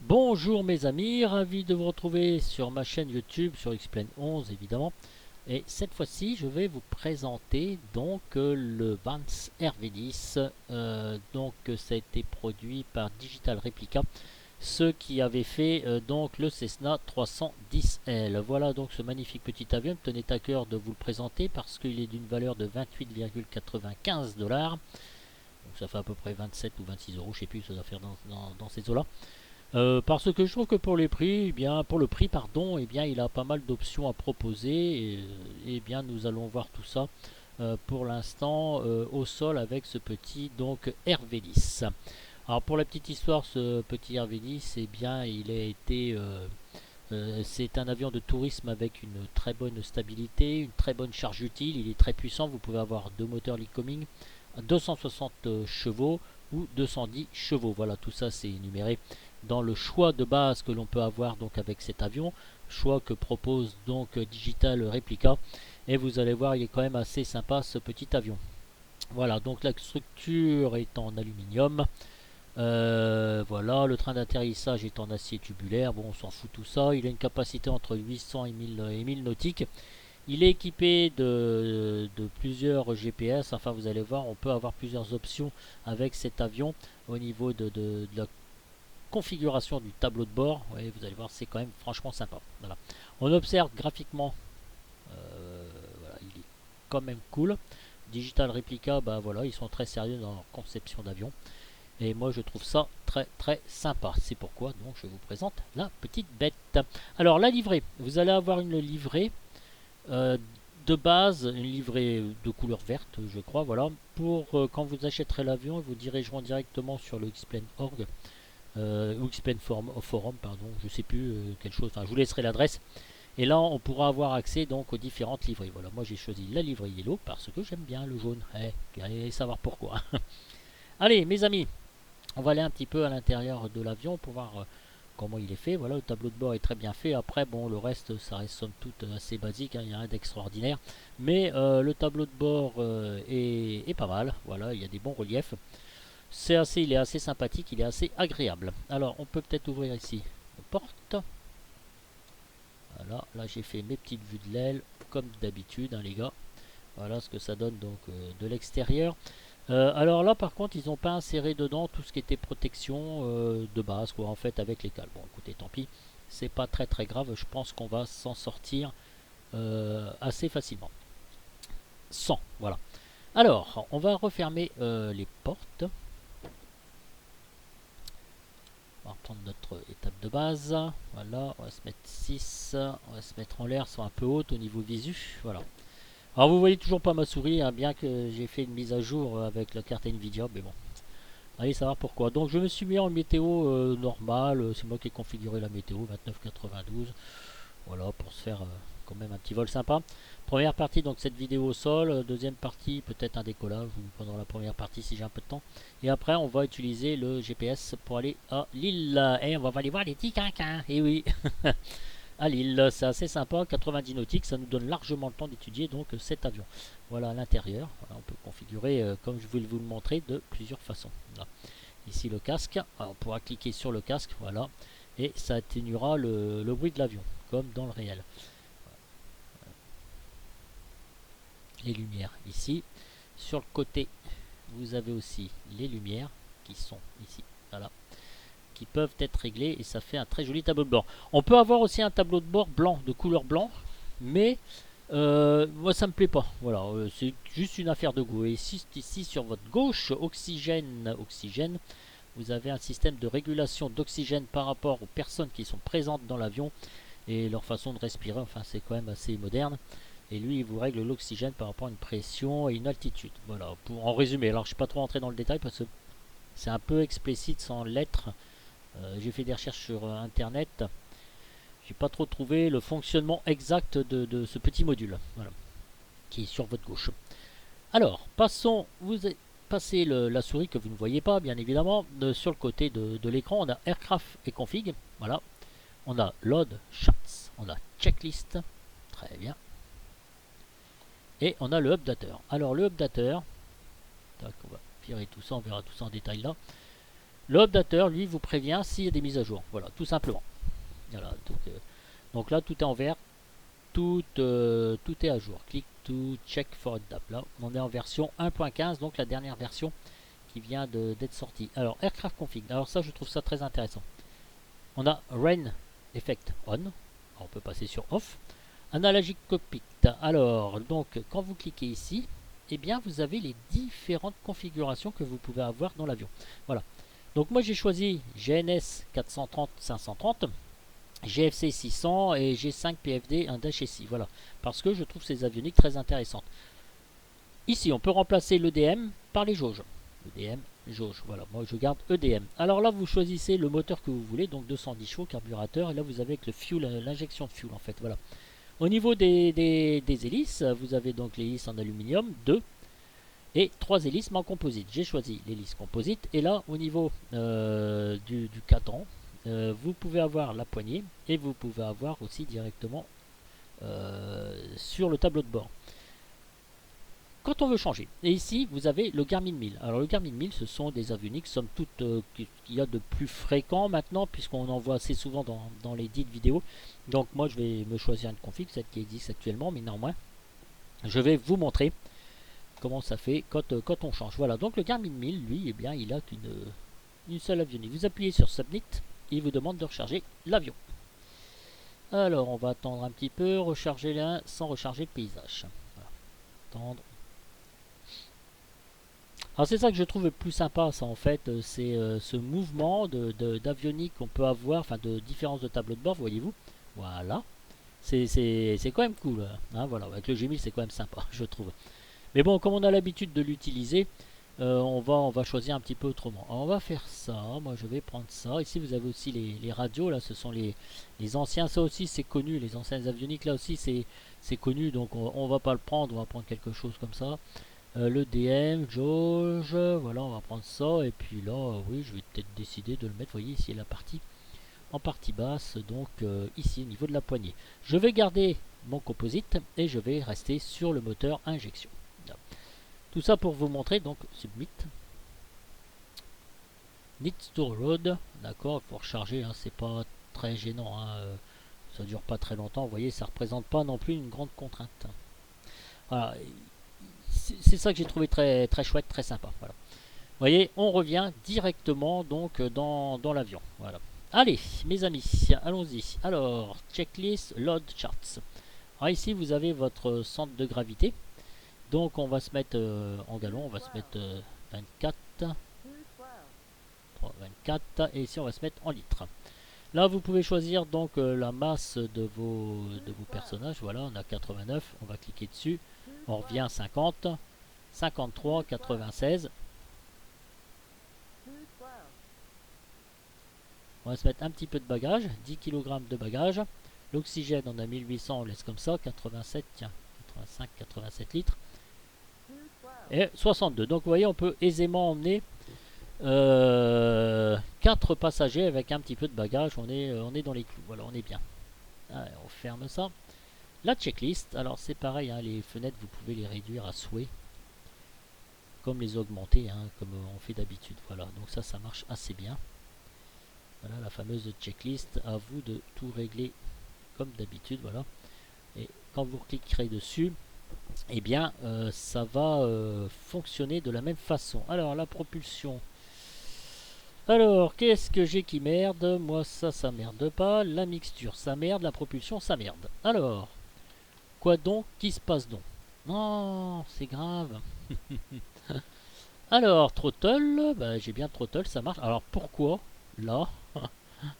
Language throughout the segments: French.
Bonjour mes amis, ravi de vous retrouver sur ma chaîne YouTube, sur X-Plane 11 évidemment. Et cette fois-ci, je vais vous présenter donc le Vance RV10. Ça a été produit par Digital Replica, ceux qui avaient fait donc le Cessna 310L. Voilà donc ce magnifique petit avion. Il me tenait à cœur de vous le présenter parce qu'il est d'une valeur de 28,95 $. Donc ça fait à peu près 27 ou 26 euros, je sais plus, ça doit faire dans ces eaux-là. Parce que je trouve que pour les prix, pour le prix, pardon, il a pas mal d'options à proposer. Et bien, nous allons voir tout ça pour l'instant au sol avec ce petit donc RV10. Alors pour la petite histoire, ce petit RV10, c'est un avion de tourisme avec une très bonne stabilité, une très bonne charge utile. Il est très puissant. Vous pouvez avoir deux moteurs Lycoming à 260 chevaux ou 210 chevaux. Voilà, tout ça c'est énuméré dans le choix de base que l'on peut avoir donc avec cet avion, choix que propose donc Digital Replica. Et vous allez voir, il est quand même assez sympa ce petit avion. Voilà, donc la structure est en aluminium. Voilà, le train d'atterrissage est en acier tubulaire. Bon, on s'en fout tout ça. Il a une capacité entre 800 et 1000 nautiques. Il est équipé de plusieurs GPS. Enfin, vous allez voir, on peut avoir plusieurs options avec cet avion au niveau de la configuration du tableau de bord. Ouais, vous allez voir, c'est quand même franchement sympa. Voilà. On observe graphiquement, voilà, il est quand même cool. Digital Replica, bah voilà, ils sont très sérieux dans leur conception d'avion. Et moi je trouve ça très très sympa. C'est pourquoi donc je vous présente la petite bête. Alors la livrée, vous allez avoir une livrée euh, de base, une livrée de couleur verte, je crois. Voilà. Pour quand vous achèterez l'avion, ils vous dirigeront directement sur le Xplane.org ou Xplane Forum, pardon, je sais plus quelle chose. Enfin, je vous laisserai l'adresse. Et là, on pourra avoir accès donc aux différentes livrées. Voilà, moi j'ai choisi la livrée yellow parce que j'aime bien le jaune. Allez savoir pourquoi. Allez, mes amis, on va aller un petit peu à l'intérieur de l'avion pour voir comment il est fait. Voilà, le tableau de bord est très bien fait. Après, bon, le reste, ça reste somme toute assez basique. Hein, il n'y a rien d'extraordinaire. Mais le tableau de bord est pas mal. Voilà, il y a des bons reliefs. Il est assez sympathique, il est assez agréable. Alors, on peut peut-être ouvrir ici la porte. Voilà, là j'ai fait mes petites vues de l'aile, comme d'habitude, hein, les gars. Voilà ce que ça donne donc de l'extérieur. Alors là, par contre, ils n'ont pas inséré dedans tout ce qui était protection de base, quoi, en fait, avec les cales. Bon, écoutez, tant pis, c'est pas très très grave. Je pense qu'on va s'en sortir assez facilement. Sans, voilà. Alors, on va refermer les portes. On va reprendre notre étape de base. Voilà, on va se mettre 6. On va se mettre en l'air, soit un peu haute au niveau visu. Voilà. Alors vous voyez toujours pas ma souris, hein, bien que j'ai fait une mise à jour avec la carte Nvidia, mais bon. Allez savoir pourquoi. Donc je me suis mis en météo normale. C'est moi qui ai configuré la météo 29,92. Voilà, pour se faire quand même un petit vol sympa. Première partie, donc cette vidéo au sol. Deuxième partie, peut-être un décollage ou pendant la première partie si j'ai un peu de temps. Et après, on va utiliser le GPS pour aller à Lille. Et on va aller voir les petits quinquins. Et oui, à Lille, c'est assez sympa. 90 nautiques, ça nous donne largement le temps d'étudier donc cet avion. Voilà à l'intérieur. Voilà, on peut configurer, comme je vais vous le montrer, de plusieurs façons. Voilà. Ici le casque. Alors, on pourra cliquer sur le casque. Voilà. Et ça atténuera le bruit de l'avion, comme dans le réel. Les lumières ici. Sur le côté, vous avez aussi les lumières qui sont ici, voilà, qui peuvent être réglées et ça fait un très joli tableau de bord. On peut avoir aussi un tableau de bord blanc, de couleur blanc, mais moi ça me plaît pas. Voilà, c'est juste une affaire de goût. Et ici sur votre gauche, oxygène, vous avez un système de régulation d'oxygène par rapport aux personnes qui sont présentes dans l'avion et leur façon de respirer. Enfin, c'est quand même assez moderne. Et lui, il vous règle l'oxygène par rapport à une pression et une altitude. Voilà, en résumé. Alors, je ne suis pas trop rentré dans le détail parce que c'est un peu explicite sans lettres. J'ai fait des recherches sur Internet. J'ai pas trop trouvé le fonctionnement exact de ce petit module. Voilà, qui est sur votre gauche. Alors, passez la souris que vous ne voyez pas, bien évidemment. Sur le côté de l'écran, on a Aircraft et Config. Voilà. On a Load, Charts. On a Checklist. Très bien. Et on a le updater. Alors le updater, tac, on va virer tout ça, on verra tout ça en détail là. Le updater, lui, vous prévient s'il y a des mises à jour. Voilà, tout simplement. Voilà, donc là, tout est en vert. Tout est à jour. Click to check for update. Là, on est en version 1.15, donc la dernière version qui vient d'être sortie. Alors, aircraft config. Alors ça, je trouve ça très intéressant. On a rain effect on. Alors, on peut passer sur off. Analogic cockpit. Alors, donc, quand vous cliquez ici, eh bien, vous avez les différentes configurations que vous pouvez avoir dans l'avion. Voilà. Donc, moi, j'ai choisi GNS 430-530, GFC 600 et G5 PFD 1-SI. Voilà. Parce que je trouve ces avioniques très intéressantes. Ici, on peut remplacer l'EDM par les jauges. EDM, jauge. Voilà, moi je garde EDM. Alors là, vous choisissez le moteur que vous voulez, donc 210 chevaux, carburateur, et là vous avez avec le fuel, l'injection de fuel en fait. Voilà. Au niveau des hélices, vous avez donc l'hélice en aluminium, 2 et 3 hélices mais en composite. J'ai choisi l'hélice composite, et là au niveau du cadran, vous pouvez avoir la poignée et vous pouvez avoir aussi directement sur le tableau de bord. Quand on veut changer, et ici vous avez le Garmin 1000. Alors le Garmin 1000, ce sont des avioniques somme toute qu'il y a de plus fréquent maintenant, puisqu'on en voit assez souvent dans les dites vidéos. Donc moi je vais me choisir une config, celle qui existe actuellement, mais néanmoins je vais vous montrer comment ça fait quand on change. Voilà, donc le Garmin 1000, lui, eh bien, il a qu'une seule avionique. Vous appuyez sur Submit, et il vous demande de recharger l'avion. Alors on va attendre un petit peu, recharger l'un sans recharger le paysage. Voilà. Attendre. Alors c'est ça que je trouve le plus sympa, ça en fait, c'est ce mouvement d'avionique qu'on peut avoir, enfin de différence de tableau de bord, voyez-vous. Voilà, c'est quand même cool, hein, voilà, avec le G1000 c'est quand même sympa, je trouve. Mais bon, comme on a l'habitude de l'utiliser, on va choisir un petit peu autrement. Alors on va faire ça, moi je vais prendre ça. Ici vous avez aussi les radios, là ce sont les anciens, ça aussi c'est connu, les anciens avioniques là aussi c'est connu, donc on va pas le prendre, on va prendre quelque chose comme ça. Le DM, jauge, voilà, on va prendre ça, et puis là, oui, je vais peut-être décider de le mettre, vous voyez, ici la partie, en partie basse, donc ici au niveau de la poignée. Je vais garder mon composite, et je vais rester sur le moteur injection. Là. Tout ça pour vous montrer, donc, submit. Needs to load, d'accord, il faut recharger, hein, c'est pas très gênant, hein, ça dure pas très longtemps, vous voyez, ça représente pas non plus une grande contrainte. Voilà, c'est ça que j'ai trouvé très, très chouette, très sympa. Voilà. Vous voyez, on revient directement donc dans l'avion. Voilà. Allez, mes amis, allons-y. Alors, checklist, load charts. Alors ici, vous avez votre centre de gravité. Donc, on va se mettre en gallons, on va se mettre 24. 24. Et ici, on va se mettre en litres. Là, vous pouvez choisir donc la masse de vos personnages. Voilà, on a 89. On va cliquer dessus. On revient à 50. 53, 96. On va se mettre un petit peu de bagage, 10 kg de bagage. L'oxygène, on a 1800, on laisse comme ça, 87, tiens, 85, 87 litres. Et 62. Donc vous voyez, on peut aisément emmener 4 passagers avec un petit peu de bagage. On est dans les clous, voilà, on est bien. Allez, on ferme ça. La checklist, alors c'est pareil, hein, les fenêtres, vous pouvez les réduire à souhait. Comme les augmenter, hein, comme on fait d'habitude. Voilà, donc ça marche assez bien. Voilà la fameuse checklist, à vous de tout régler comme d'habitude, voilà. Et quand vous cliquerez dessus, eh bien ça va fonctionner de la même façon. Alors la propulsion. Alors qu'est-ce que j'ai qui merde? Moi ça merde pas. La mixture ça merde, la propulsion ça merde. Alors, quoi donc? Qui se passe donc? Non, c'est grave. Alors, throttle, bah, j'ai bien throttle, ça marche. Alors pourquoi là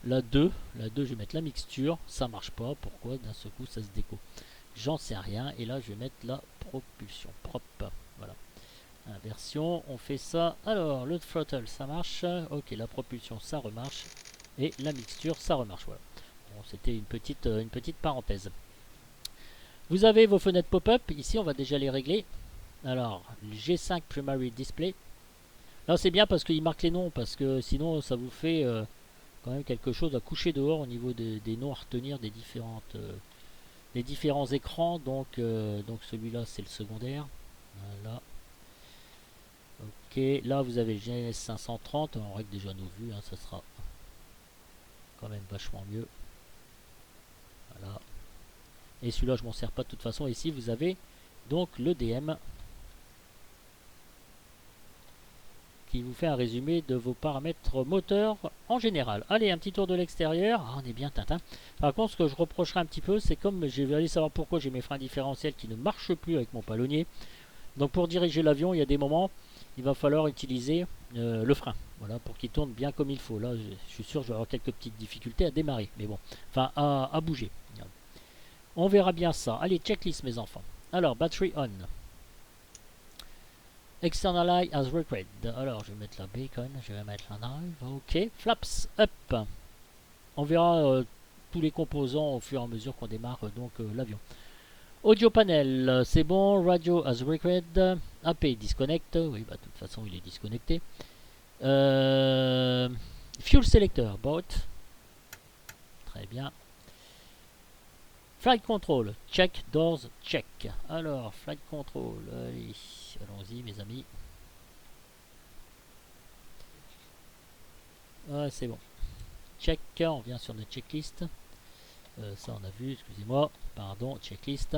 la 2, je vais mettre la mixture, ça marche pas, pourquoi d'un seul coup ça se déco? J'en sais rien, et là je vais mettre la propulsion propre, voilà. Inversion, on fait ça. Alors, le throttle ça marche, ok, la propulsion ça remarche, et la mixture ça remarche, voilà. Bon, c'était une petite parenthèse. Vous avez vos fenêtres pop-up, ici on va déjà les régler. Alors, G5 Primary Display. Là c'est bien parce qu'il marque les noms, parce que sinon ça vous fait quand même quelque chose à coucher dehors au niveau des noms à retenir des différents écrans. Donc celui-là c'est le secondaire. Voilà. Ok, là vous avez le GNS 530, on règle déjà nos vues, hein, ça sera quand même vachement mieux. Voilà. Et celui-là je m'en sers pas de toute façon. Ici vous avez donc le DM qui vous fait un résumé de vos paramètres moteurs en général. Allez, un petit tour de l'extérieur. Ah, on est bien Tintin. Par contre, ce que je reprocherai un petit peu, c'est comme je vais aller savoir pourquoi j'ai mes freins différentiels qui ne marchent plus avec mon palonnier. Donc pour diriger l'avion, il y a des moments, il va falloir utiliser le frein. Voilà, pour qu'il tourne bien comme il faut. Là, je suis sûr que je vais avoir quelques petites difficultés à démarrer. Mais bon, enfin à bouger. On verra bien ça. Allez, checklist mes enfants. Alors, battery on. Externalize as required. Alors, je vais mettre la bacon, je vais mettre la knife. Ok. Flaps up. On verra tous les composants au fur et à mesure qu'on démarre l'avion. Audio panel, c'est bon. Radio as required. AP disconnect. Oui, bah de toute façon, il est disconnecté. Fuel selector, boat. Très bien. Flight control, check, doors, check. Alors, flight control, allons-y mes amis. Ah, c'est bon. Check, on vient sur notre checklist. Ça on a vu, excusez-moi. Pardon, checklist.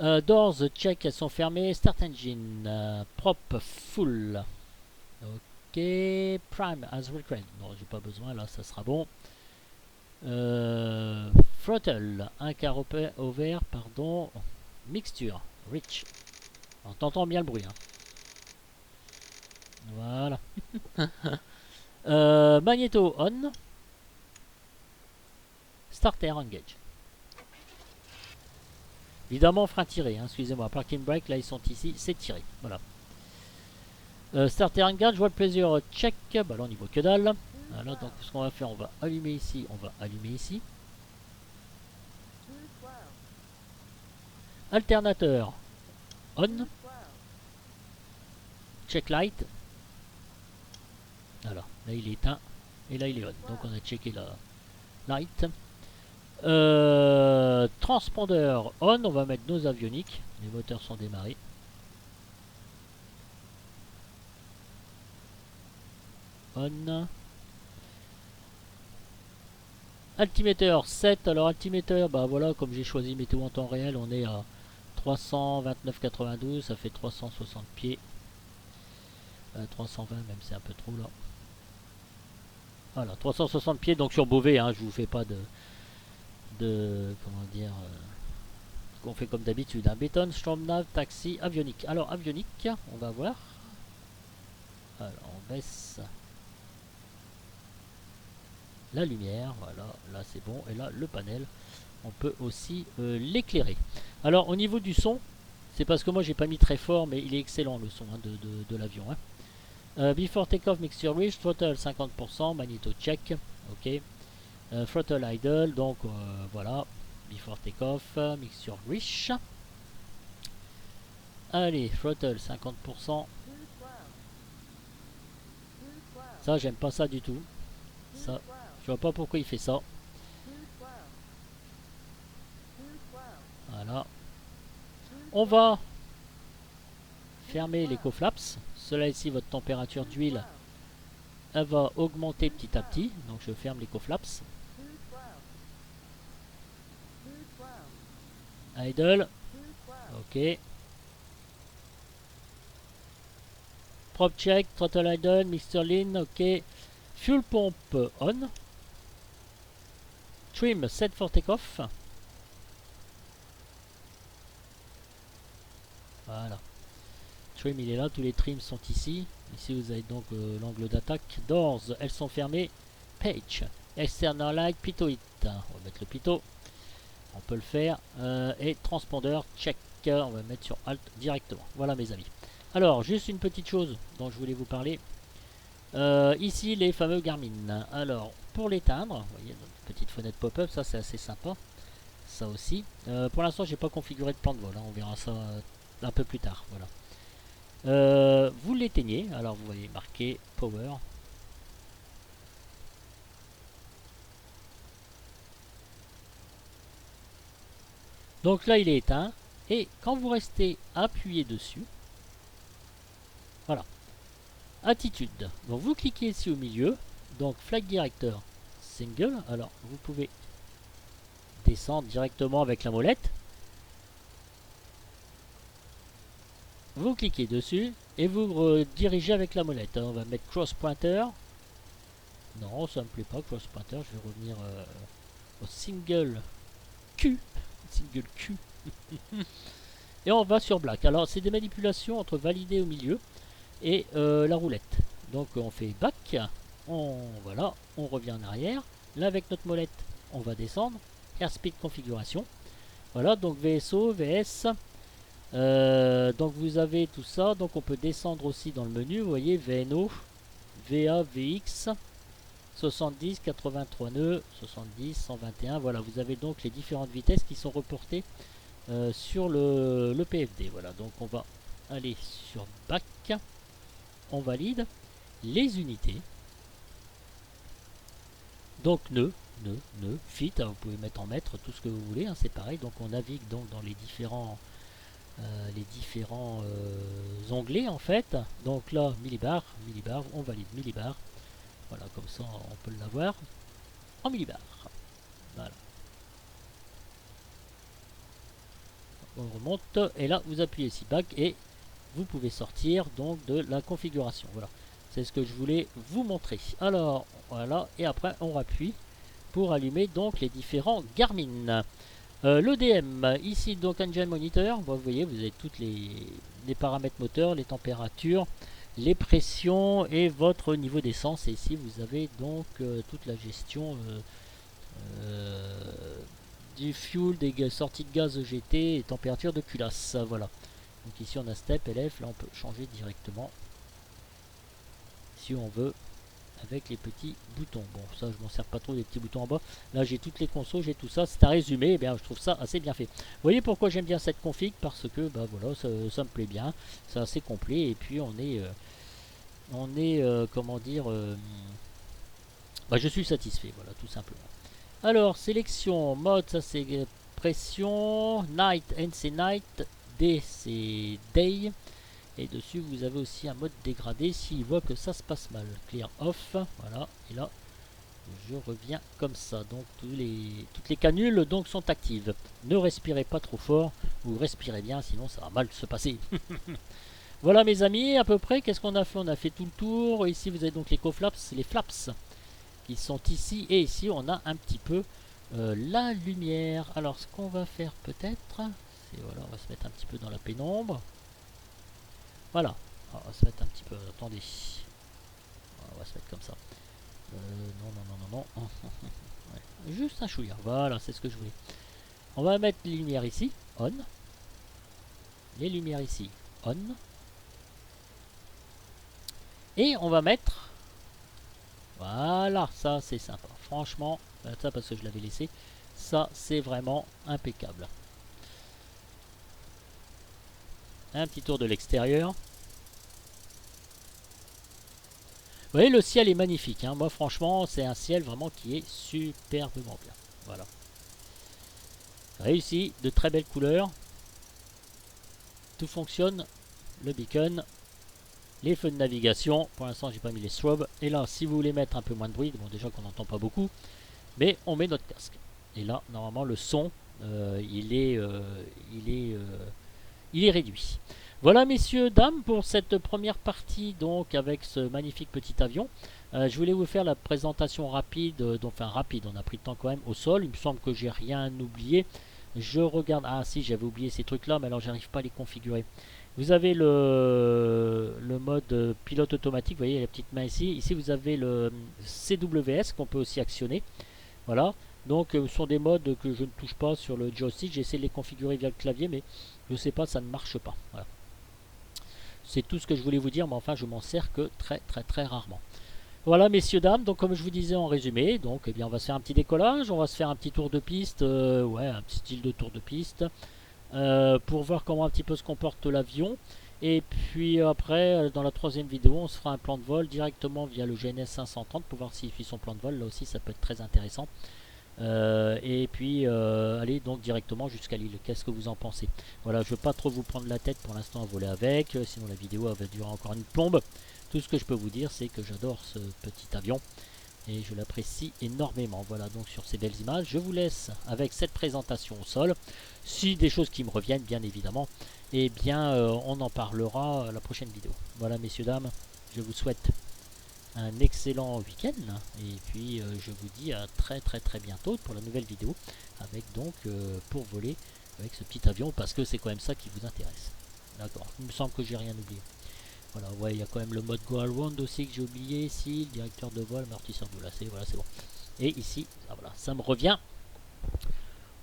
Doors, check, elles sont fermées. Start engine, prop, full. Ok, prime as required. Non, j'ai pas besoin, là ça sera bon. Throttle, un quart ouvert, pardon. Mixture, rich. On t'entend bien le bruit. Hein. Voilà. Magnéto on. Starter engage. Évidemment, frein tiré. Hein, excusez-moi. Parking brake, là ils sont ici. C'est tiré. Voilà. Starter engage, voie de plaisir, check. Bah là on n'y voit que dalle. Voilà, donc ce qu'on va faire, on va allumer ici. On va allumer ici. Alternateur on. Check light. Voilà, là il est éteint et là il est on. Donc on a checké la light. Transpondeur on, on va mettre nos avioniques. Les moteurs sont démarrés. On. Altiméteur 7. Alors altiméteur, bah voilà, comme j'ai choisi météo en temps réel, on est à 329,92, ça fait 360 pieds. 320 même, c'est un peu trop là. Voilà, 360 pieds donc sur Beauvais, hein, je vous fais pas comment dire, on fait comme d'habitude, un béton, Stromnav, taxi, avionique. Alors avionique, on va voir. Alors on baisse la lumière, voilà, là c'est bon, et là le panel, on peut aussi l'éclairer. Alors au niveau du son, c'est parce que moi j'ai pas mis très fort, mais il est excellent le son hein, de l'avion. Hein. Before takeoff, mixture rich, throttle 50%, magnéto check, ok. Throttle idle, donc voilà, before takeoff, mixture rich. Allez, throttle 50%. Ça, j'aime pas ça du tout. Ça, je vois pas pourquoi il fait ça. Voilà. On va fermer l'éco-flaps. Cela ici, votre température d'huile, elle va augmenter petit à petit. Donc je ferme l'éco-flaps. Idle. Ok. Prop check, throttle idle, mixture lean, ok. Fuel pump on. Trim set for takeoff. Voilà. Trim il est là, tous les trims sont ici. Ici vous avez donc l'angle d'attaque. Doors, elles sont fermées. Page, external light, pitot hit. On va mettre le pitot. On peut le faire. Et transpondeur, check. On va mettre sur Alt directement. Voilà mes amis. Alors, juste une petite chose dont je voulais vous parler. Ici, les fameux Garmin. Alors, pour l'éteindre, vous voyez, notre petite fenêtre pop-up, ça c'est assez sympa. Ça aussi. Pour l'instant, j'ai pas configuré de plan de vol. Hein. On verra ça un peu plus tard. Voilà. Vous l'éteignez. Alors, vous voyez marqué Power. Donc là, il est éteint. Et quand vous restez appuyé dessus, Voilà. Attitude. Donc vous cliquez ici au milieu. Donc Flight Director Single. Alors vous pouvez descendre directement avec la molette. Vous cliquez dessus et vous redirigez avec la molette. On va mettre Cross Pointer. Non, ça me plaît pas Cross Pointer. Je vais revenir au Single Q. Single Q. Et on va sur Black. Alors c'est des manipulations entre valider au milieu et la roulette. Donc on fait back, voilà, on revient en arrière. Là avec notre molette, on va descendre. Airspeed configuration. Voilà, donc VSO, VS. Donc vous avez tout ça. Donc on peut descendre aussi dans le menu. Vous voyez VNO, VA, VX, 70, 83 nœuds, 70, 121. Voilà, vous avez donc les différentes vitesses qui sont reportées sur le PFD. Voilà, donc on va aller sur back. On valide les unités. Donc nœud, fit, hein, vous pouvez mettre en mètres, tout ce que vous voulez, hein, c'est pareil. Donc on navigue donc dans les différents onglets en fait. Donc là, millibar, on valide millibar. Voilà, comme ça on peut l'avoir en millibar. Voilà. On remonte et là vous appuyez ici back et vous pouvez sortir donc de la configuration. Voilà, c'est ce que je voulais vous montrer. Alors voilà, et après on appuie pour allumer donc les différents Garmin. L'EDM, ici donc Engine Monitor, bon, vous voyez, vous avez toutes les paramètres moteurs, les températures, les pressions et votre niveau d'essence. Et ici vous avez donc toute la gestion du fuel, des sorties de gaz EGT et température de culasse. Voilà. Donc ici on a step, LF, là on peut changer directement si on veut avec les petits boutons. Bon, ça je m'en sers pas trop des petits boutons en bas. Là j'ai toutes les consoles, j'ai tout ça. C'est un résumé, et bien je trouve ça assez bien fait. Vous voyez pourquoi j'aime bien cette config? Parce que bah voilà, ça me plaît bien, c'est assez complet et puis on est comment dire, bah, je suis satisfait, voilà, tout simplement. Alors sélection mode, ça c'est pression, night, NC night, D c'est day. Et dessus vous avez aussi un mode dégradé s'il voit que ça se passe mal. Clear off, voilà, et là je reviens comme ça. Donc toutes les canules donc sont actives. Ne respirez pas trop fort, ou respirez bien, sinon ça va mal se passer. Voilà mes amis, à peu près, qu'est-ce qu'on a fait? On a fait tout le tour. Ici vous avez donc les coflaps, les flaps qui sont ici, et ici on a un petit peu la lumière. Alors ce qu'on va faire peut-être, c'est voilà, on va se mettre un petit peu dans la pénombre. Voilà, on va se mettre un petit peu, attendez, on va se mettre comme ça. Non. Ouais. Juste un chouïa, voilà, c'est ce que je voulais. On va mettre les lumières ici, on. Les lumières ici, on. Et on va mettre, voilà, ça c'est sympa. Franchement, ça parce que je l'avais laissé, ça c'est vraiment impeccable. Un petit tour de l'extérieur. Vous voyez, le ciel est magnifique. Hein. Moi, franchement, c'est un ciel vraiment qui est superbement bien. Voilà. Réussi, de très belles couleurs. Tout fonctionne. Le beacon. Les feux de navigation. Pour l'instant, j'ai pas mis les strobes. Et là, si vous voulez mettre un peu moins de bruit, bon, déjà qu'on n'entend pas beaucoup, mais on met notre casque. Et là, normalement, le son, il est réduit. Voilà messieurs, dames, pour cette première partie donc avec ce magnifique petit avion. Je voulais vous faire la présentation rapide, enfin rapide, on a pris le temps quand même au sol. Il me semble que j'ai rien oublié. Je regarde, ah si, j'avais oublié ces trucs là, mais alors j'arrive pas à les configurer. Vous avez le mode pilote automatique, vous voyez la petite main ici. Ici vous avez le CWS qu'on peut aussi actionner. Voilà, donc ce sont des modes que je ne touche pas sur le joystick. J'ai essayé de les configurer via le clavier, mais je sais pas, ça ne marche pas. Voilà. C'est tout ce que je voulais vous dire, mais enfin je m'en sers que très rarement. Voilà messieurs dames, donc comme je vous disais en résumé, donc eh bien on va se faire un petit décollage, on va se faire un petit tour de piste, ouais un petit style de tour de piste, pour voir comment un petit peu se comporte l'avion. Et puis après dans la troisième vidéo on se fera un plan de vol directement via le GNS 530 pour voir s'il fait son plan de vol, là aussi ça peut être très intéressant. Et puis aller donc directement jusqu'à l'île. Qu'est-ce que vous en pensez? Voilà, je ne veux pas trop vous prendre la tête pour l'instant à voler avec, sinon la vidéo elle va durer encore une plombe. Tout ce que je peux vous dire, c'est que j'adore ce petit avion et je l'apprécie énormément. Voilà, donc sur ces belles images, je vous laisse avec cette présentation au sol. Si des choses qui me reviennent, bien évidemment, eh bien on en parlera à la prochaine vidéo. Voilà, messieurs, dames, je vous souhaite un excellent week-end et puis je vous dis à très bientôt pour la nouvelle vidéo avec donc pour voler avec ce petit avion, parce que c'est quand même ça qui vous intéresse. D'accord, il me semble que j'ai rien oublié. Voilà, ouais, il y a quand même le mode Go Around aussi que j'ai oublié ici, le directeur de vol, amortisseur de lacet, voilà, c'est bon. Et ici, ah, voilà, ça me revient.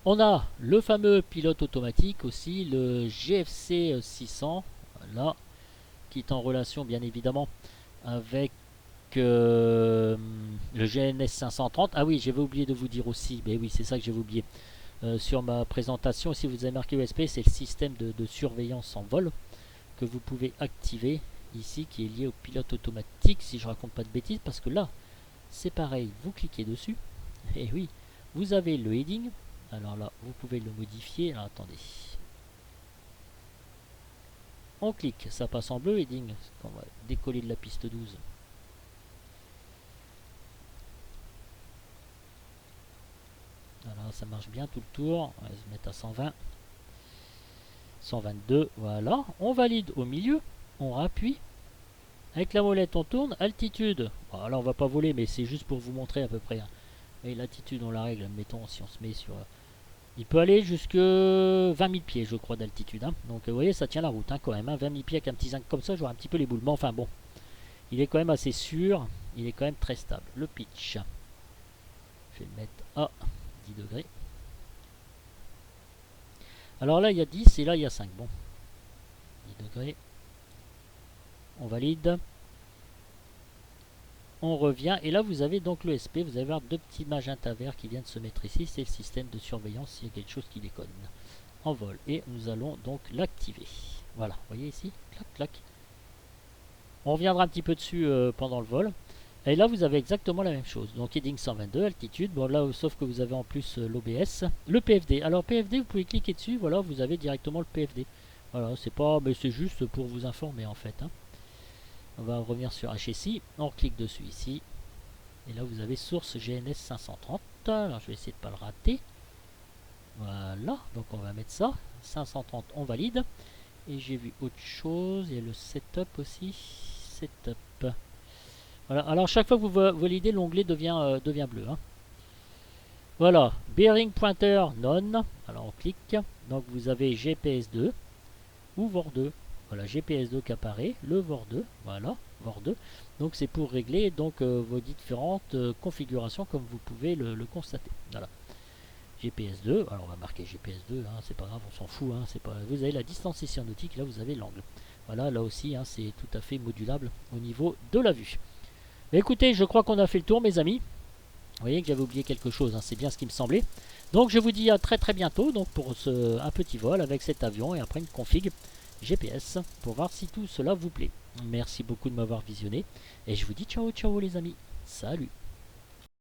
On a le fameux pilote automatique aussi, le GFC 600, là, qui est en relation bien évidemment avec le GNS 530. Ah oui, j'avais oublié de vous dire aussi, mais oui, c'est ça que j'avais oublié. Sur ma présentation, si vous avez marqué ESP, c'est le système de surveillance en vol que vous pouvez activer ici, qui est lié au pilote automatique, si je raconte pas de bêtises, parce que là, c'est pareil, vous cliquez dessus, et oui, vous avez le heading. Alors là, vous pouvez le modifier. Alors attendez, on clique, ça passe en bleu, heading, on va décoller de la piste 12. Alors ça marche bien tout le tour, on va se mettre à 120, 122, voilà, on valide au milieu, on rappuie, avec la molette on tourne, altitude, bon, là on va pas voler mais c'est juste pour vous montrer à peu près, hein. Et l'altitude on la règle, mettons si on se met sur... il peut aller jusque 20 000 pieds je crois d'altitude, hein. Donc vous voyez ça tient la route, hein, quand même, hein. 20 000 pieds avec un petit zinc comme ça, j'aurai un petit peu les boules, mais enfin bon, il est quand même assez sûr, il est quand même très stable. Le pitch, je vais le mettre à 10 degrés. Alors là il y a 10 et là il y a 5. Bon, 10 degrés. On valide. On revient et là vous avez donc le SP. Vous allez voir deux petits magenta verts qui viennent se mettre ici. C'est le système de surveillance s'il y a quelque chose qui déconne en vol. Et nous allons donc l'activer. Voilà, vous voyez ici, clac clac. On reviendra un petit peu dessus pendant le vol. Et là vous avez exactement la même chose. Donc heading 122, altitude. Bon là sauf que vous avez en plus l'OBS. Le PFD. Alors PFD vous pouvez cliquer dessus. Voilà, vous avez directement le PFD. Voilà, c'est pas, mais c'est juste pour vous informer en fait, hein. On va revenir sur HSI. On clique dessus ici. Et là vous avez source GNS 530. Alors je vais essayer de ne pas le rater. Voilà, donc on va mettre ça. 530, on valide. Et j'ai vu autre chose. Il y a le setup aussi. Setup. Voilà, alors chaque fois que vous validez, l'onglet devient bleu, hein. Voilà, bearing pointer non. Alors on clique. Donc vous avez GPS 2 ou VOR 2. Voilà, GPS 2 qui apparaît, le VOR 2. Voilà, VOR 2. Donc c'est pour régler donc vos différentes configurations comme vous pouvez le constater. Voilà. GPS 2, alors on va marquer GPS 2, hein, c'est pas grave, on s'en fout, hein, c'est pas... Vous avez la distance ici en nautique, là vous avez l'angle. Voilà, là aussi, hein, c'est tout à fait modulable au niveau de la vue. Mais écoutez, je crois qu'on a fait le tour, mes amis. Vous voyez que j'avais oublié quelque chose, hein, c'est bien ce qui me semblait. Donc je vous dis à très bientôt donc pour un petit vol avec cet avion et après une config GPS pour voir si tout cela vous plaît. Merci beaucoup de m'avoir visionné et je vous dis ciao ciao les amis. Salut.